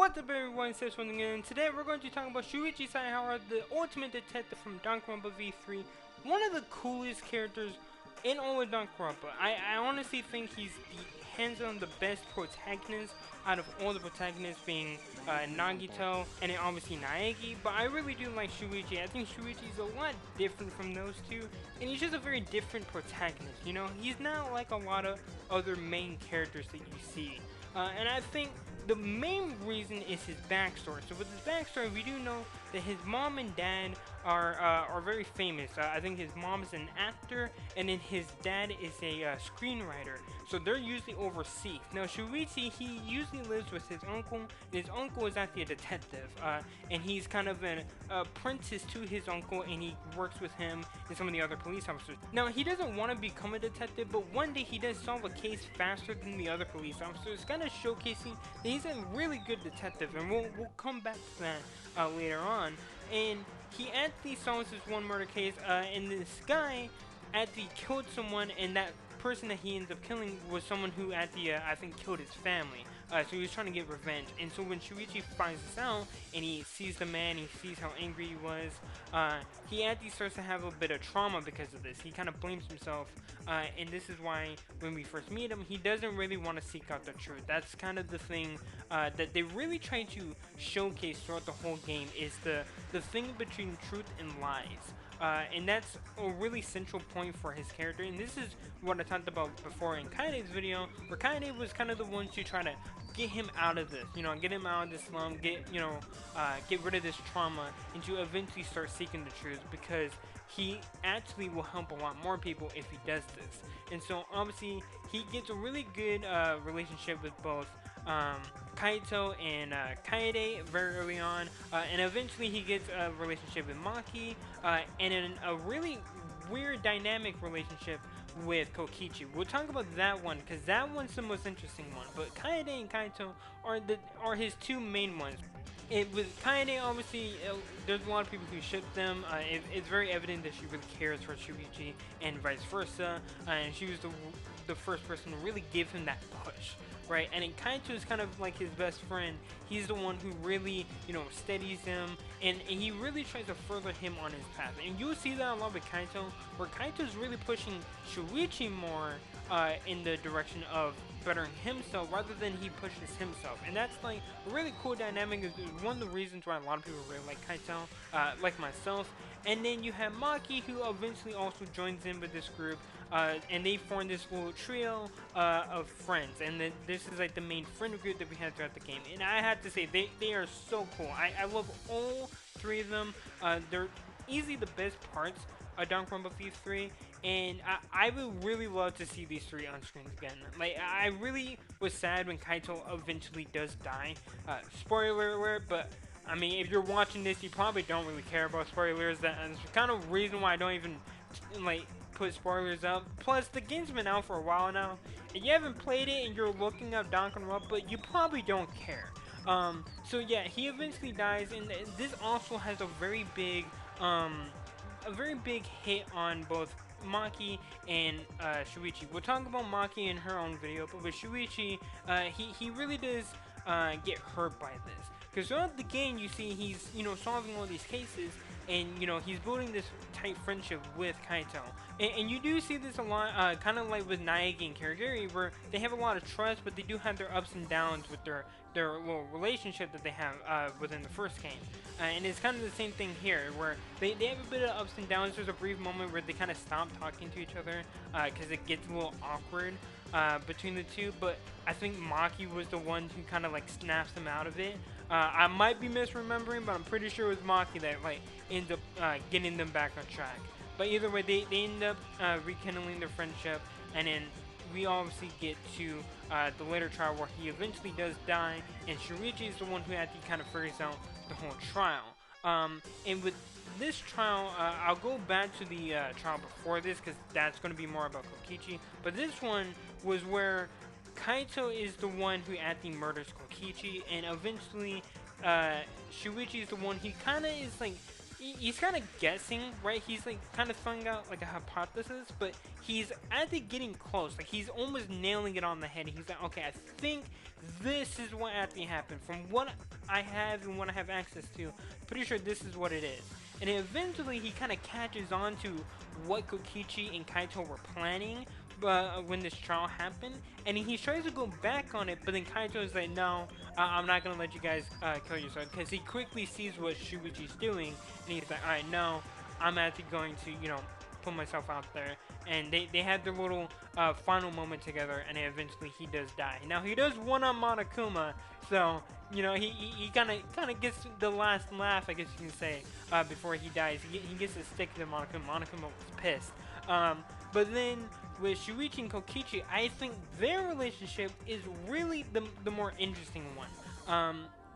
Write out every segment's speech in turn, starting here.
What's up everyone, it's this one again. Today we're going to talk about Shuichi SAIHARA, the ultimate detective from Danganronpa V3. One of the coolest characters in all of Danganronpa. I honestly think he's the hands-on the best protagonist out of all the protagonists, being Nagito and then obviously Naegi. But I really do like Shuichi. I think Shuichi is a lot different from those two, and he's just a very different protagonist. You know, he's not like a lot of other main characters that you see. And I think the main reason is his backstory. So with his backstory, we do know that his mom and dad are very famous. I think his mom is an actor, and then his dad is a screenwriter. So they're usually overseas. Now Shuichi, he usually lives with his uncle. And his uncle is actually a detective, and he's kind of an apprentice to his uncle, and he works with him and some of the other police officers. Now he doesn't want to become a detective, but one day he does solve a case faster than the other police officers, kind of showcasing that he's a really good detective, and we'll come back to that later on. And he actually solves this one murder case, and this guy actually killed someone, and that person that he ends up killing was someone who actually I think killed his family. So he was trying to get revenge. And so when Shuichi finds this out and he sees the man, he sees how angry he was, he actually starts to have a bit of trauma because of this. He kind of blames himself, and this is why when we first meet him, he doesn't really want to seek out the truth. That's kind of the thing that they really try to showcase throughout the whole game, is the thing between truth and lies. And that's a really central point for his character, and this is what I talked about before in Kaito's video, where Kaito was kind of the one to try to get him out of this, you know, get him out of this slum, get rid of this trauma, and to eventually start seeking the truth, because he actually will help a lot more people if he does this. And so obviously he gets a really good relationship with both Kaito and Kaede very early on, and eventually he gets a relationship with Maki, and in a really weird dynamic relationship with Korekiyo. We'll talk about that one because that one's the most interesting one. But Kaede and Kaito are his two main ones. With Kaede, obviously, there's a lot of people who ship them. It's very evident that she really cares for Shuichi and vice versa, and she was the first person to really give him that push. Right, and then Kaito is kind of like his best friend. He's the one who really, steadies him, and he really tries to further him on his path. And you'll see that a lot with Kaito, where Kaito's really pushing Shuichi more in the direction of bettering himself rather than he pushes himself. And that's like a really cool dynamic. Is one of the reasons why a lot of people really like Kaito, like myself. And then you have Maki, who eventually also joins in with this group, and they form this little trio of friends. And this is like the main friend group that we had throughout the game. And I have to say, they are so cool. I love all three of them. They're easily the best parts of Danganronpa V3, and I would really love to see these three on screen again. Like, I really was sad when Kaito eventually does die. Spoiler alert, but I mean, if you're watching this, you probably don't really care about spoilers. That's kind of reason why I don't even put spoilers up. Plus, the game's been out for a while now. If you haven't played it and you're looking up Danganronpa, you probably don't care. So yeah, he eventually dies, and this also has a very big hit on both Maki and Shuichi. We'll talk about Maki in her own video, but with Shuichi, he really does get hurt by this. Because throughout the game, you see he's, solving all these cases, and, he's building this tight friendship with Kaito. And you do see this a lot, kind of like with Naegi and Korekiyo, where they have a lot of trust, but they do have their ups and downs with their little relationship that they have within the first game. And it's kind of the same thing here, where they have a bit of ups and downs. There's a brief moment where they kind of stop talking to each other, because it gets a little awkward between the two, but I think Maki was the one who kind of snaps them out of it. I might be misremembering, but I'm pretty sure it was Maki that ends up getting them back on track. But either way, they end up rekindling their friendship, and then we obviously get to the later trial where he eventually does die, and Shuichi is the one who actually kind of figures out the whole trial. And with this trial, I'll go back to the trial before this, because that's going to be more about Korekiyo. But this one was where Kaito is the one who actually murders Korekiyo, and eventually Shuichi is the one. He kind of is he's kind of guessing, right? He's like kind of throwing out like a hypothesis, but he's actually getting close. Like he's almost nailing it on the head. He's like, okay, I think this is what actually happened. From what I have and what I have access to, pretty sure this is what it is. And then eventually he kind of catches on to what Kokichi and Kaito were planning when this trial happened, and he tries to go back on it, but then Kaito is like, no, I'm not gonna let you guys kill yourself, because he quickly sees what Shuichi's doing, and he's like, alright, no, I'm actually going to, you know, put myself out there. And they had their little final moment together, and then eventually he does die. Now he does one on Monokuma, so you know he kind of gets the last laugh, I guess you can say, before he dies. He gets a stick to Monokuma. Monokuma was pissed. But then with Shuichi and Kokichi, I think their relationship is really the more interesting one.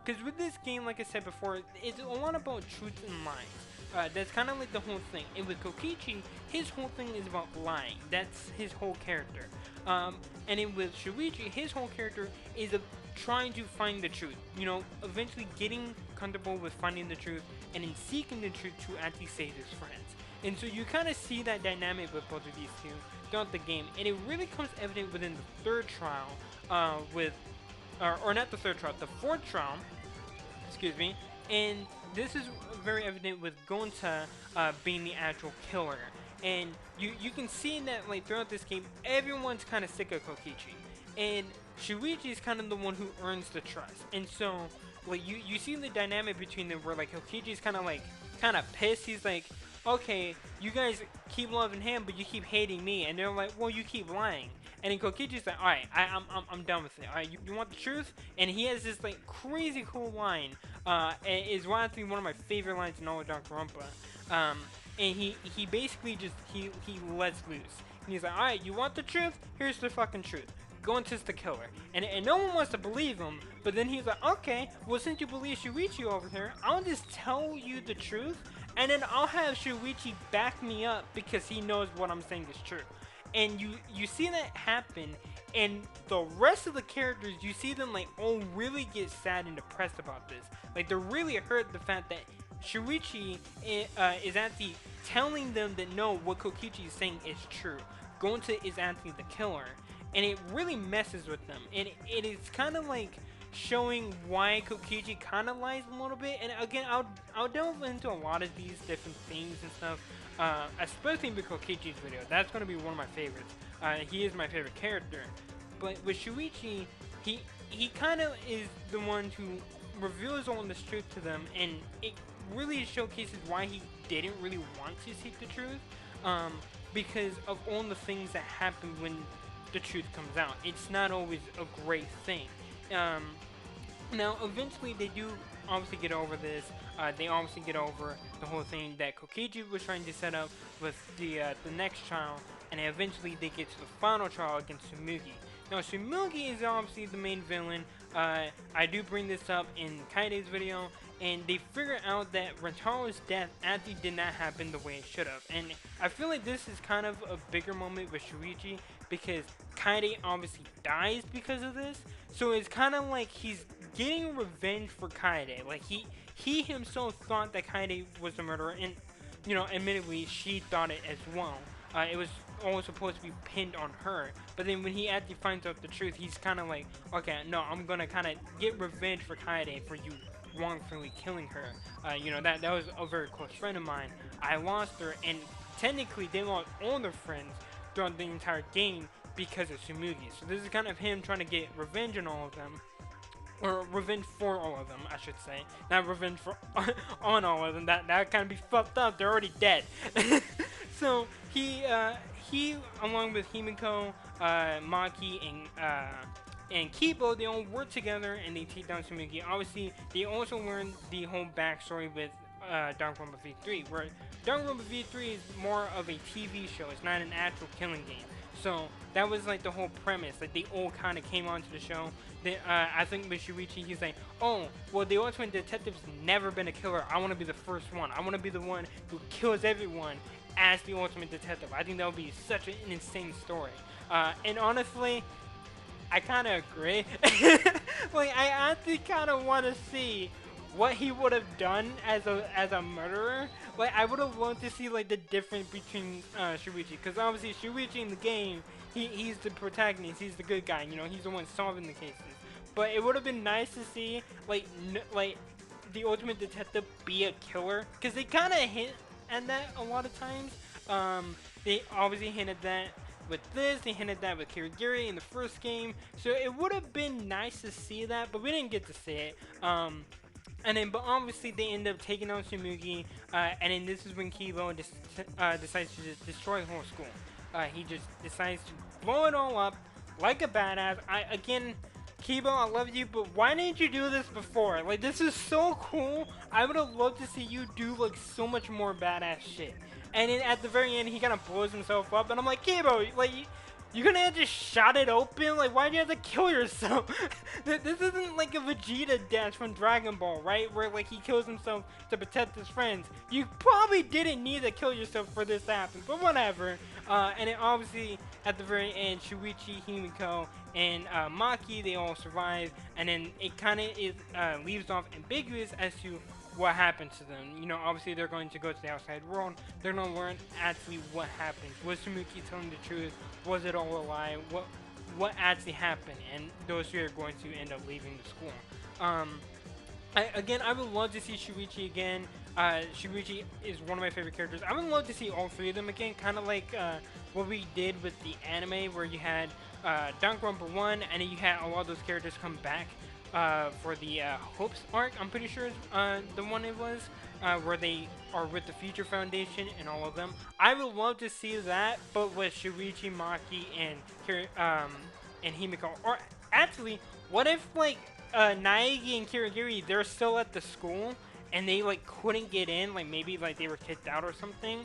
Because with this game, like I said before, it's a lot about truth and lies. That's kind of like the whole thing. And with Kokichi, his whole thing is about lying. That's his whole character. And then with Shuichi, his whole character is trying to find the truth. You know, eventually getting comfortable with finding the truth and then seeking the truth to actually save his friends. And so you kind of see that dynamic with both of these two throughout the game. And it really comes evident within the third trial or not the third trial, the fourth trial, excuse me. And this is very evident with Gonta being the actual killer. And you can see that like throughout this game, everyone's kind of sick of Kokichi. And Shuichi is kind of the one who earns the trust. And so like you see the dynamic between them where like Kokichi's kind of pissed. He's like, okay, you guys keep loving him, but you keep hating me. And they're like, well, you keep lying. And then Kokichi's like, alright, I'm done with it. Alright, you want the truth? And he has this like crazy cool line. And it's honestly one of my favorite lines in all of Danganronpa. And he basically just he lets loose. And he's like, alright, you want the truth? Here's the fucking truth. Gonta's the killer. And no one wants to believe him, but then he's like, okay, well since you believe Shuichi over here, I'll just tell you the truth, and then I'll have Shuichi back me up because he knows what I'm saying is true. And you see that happen, and the rest of the characters, you see them like all really get sad and depressed about this. Like they're really hurt the fact that Shuichi is actually telling them that no, what Kokichi is saying is true. Gonta is actually the killer. And it really messes with them. And it is kind of like showing why Kokichi kind of lies a little bit. And again, I'll delve into a lot of these different themes and stuff, especially with Kokichi's video. That's going to be one of my favorites. He is my favorite character. But with Shuichi, he kind of is the one who reveals all this truth to them. And it really showcases why he didn't really want to seek the truth. Because of all the things that happen when the truth comes out. It's not always a great thing. Now, eventually they do obviously get over this. They obviously get over the whole thing that Kokichi was trying to set up with the next trial, and eventually they get to the final trial against Tsumugi. Now, Tsumugi is obviously the main villain. I do bring this up in Kaide's video, and they figure out that Rentaro's death actually did not happen the way it should have. And I feel like this is kind of a bigger moment with Shuichi, because Kaide obviously dies because of this. So it's kind of like he's getting revenge for Kaide. Like he himself thought that Kaide was the murderer, and you know, admittedly she thought it as well. It was all supposed to be pinned on her, but then when he actually finds out the truth, he's kind of like, okay, no, I'm gonna kind of get revenge for Kaide for you wrongfully killing her. You know, that was a very close friend of mine. I lost her, and technically they lost all their friends throughout the entire game because of Tsumugi. So this is kind of him trying to get revenge on all of them. Or revenge for all of them, I should say. Not revenge for on all of them. That kind of be fucked up. They're already dead. So he along with Himiko, Maki, and Kibo, they all work together and they take down Tsumugi. Obviously, they also learn the whole backstory with Danganronpa V3, where Danganronpa V3 is more of a TV show. It's not an actual killing game. So that was like the whole premise. Like they all kind of came onto the show. I think with Shuichi, he's like, oh, well, the Ultimate Detective's never been a killer. I want to be the first one. I want to be the one who kills everyone as the Ultimate Detective. I think that would be such an insane story. And honestly, I kind of agree. Like, I actually kind of want to see what he would have done as a murderer. Like, I would have loved to see like the difference between Shuichi, because obviously Shuichi in the game, he's the protagonist, he's the good guy, you know, he's the one solving the cases. But it would have been nice to see like like the ultimate detective be a killer, because they kind of hint at that a lot of times. They obviously hinted that with this, they hinted that with Kirigiri in the first game, so it would have been nice to see that, but we didn't get to see it. And then, but obviously they end up taking out Shumugi, and then this is when Kibo decides to just destroy the whole school. He just decides to blow it all up like a badass. Again, Kibo, I love you, but why didn't you do this before? Like, this is so cool. I would have loved to see you do like so much more badass shit. And then at the very end, he kind of blows himself up, and I'm like, Kibo, like, you're gonna have to shot it open? Like, why'd you have to kill yourself? This isn't like a Vegeta dash from Dragon Ball, right? Where like he kills himself to protect his friends. You probably didn't need to kill yourself for this to happen, but whatever. And then obviously at the very end, Shuichi, Himiko, and Maki, they all survive, and then it kind of leaves off ambiguous as to what happened to them. You know, obviously they're going to go to the outside world. They're going to learn actually what happened. Was Shumuki telling the truth? Was it all a lie? What actually happened? And those three are going to end up leaving the school. Again, I would love to see Shuichi again. Shuichi is one of my favorite characters. I would love to see all three of them again, kind of like what we did with the anime, where you had Danganronpa 1, and then you had a lot of those characters come back for the Hopes arc. I'm pretty sure the one it was, where they are with the Future Foundation and all of them. I would love to see that, but with Shuichi, Maki, and Himiko. Or actually, what if like Naegi and Kirigiri, they're still at the school and they like couldn't get in, like maybe like they were kicked out or something,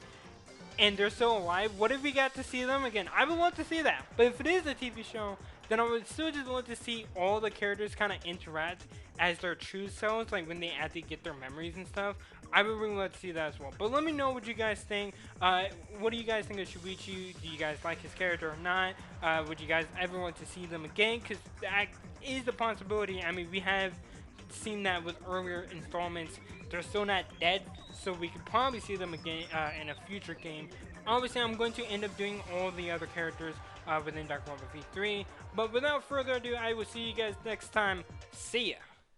and they're still alive? What if we got to see them again? I would love to see that. But if it is a TV show, then I would still just love to see all the characters kind of interact as their true selves, like when they actually get their memories and stuff. I would really love to see that as well. But let me know what you guys think. What do you guys think of Shuichi? Do you guys like his character or not? Would you guys ever want to see them again? Because that is a possibility. I mean, we have seen that with earlier installments. They're still not dead, so we could probably see them again in a future game. Obviously, I'm going to end up doing all the other characters within Danganronpa V3. But without further ado, I will see you guys next time. See ya!